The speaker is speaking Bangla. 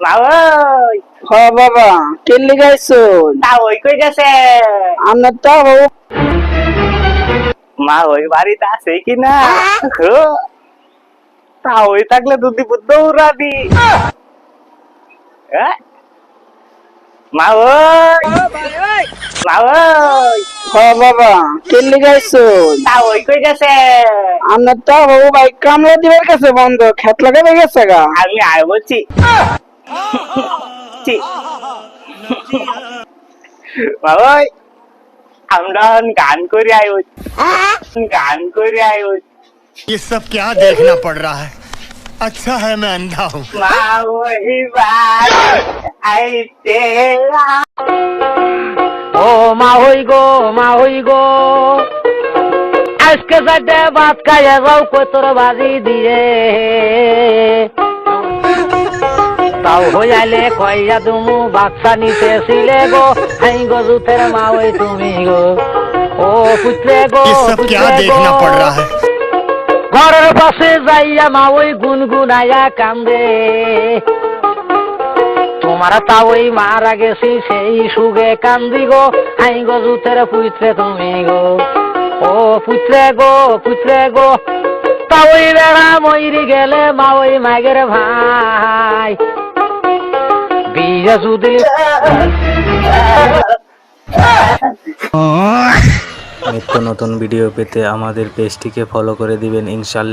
মা ওই হ বাবা কেলি গাইছুন তা ওই কই গেছে? আপনার তো মা ওই বাড়িতে আছে কি না? তা ওই থাকলে তো দিব দৌড়াবি। মা ওই মা ওই হ বাবা কেলি গাইছুন তা ওই কই গেছে? আপনার তো ভাই কামলা দিবার কাছে বন্ধ খেত লাগাবে গেছে গা আমি আয় বলছি। মা ওই আমরা গান করে আয় গান করে আয়। ये सब क्या देखना पड़ रहा है। अच्छा है मैं अंधा हूँ। মা ওই আইতে ও মা হই গো আজকে যাতে ভাত খাইয়া যাও কতর বাজি দিয়ে তাও হইয়ালে কইয়া তুমু বাচ্চা নিতেছিলে গো হাই গো জুথের মা ওই তুমি গো ও পুত্রে গো ये सब क्या देखना पड़ रहा है। ঘরের পাশে যাইয়া মা ওই গুনগুনাইয়া কান্দে তোমার তা ওই মারা গেছি সেই সুগে কান্দি গো হাই গো জুথের পুত্রে তুমি গো ও পুত্রে গো তা ওই বেড়া ময়রি গেলে মা ওই মাগের ভাই বিয়ে যদি নিত্য নতুন ভিডিও পেতে আমাদের পেজটিকে ফলো করে দিবেন ইনশাআল্লাহ।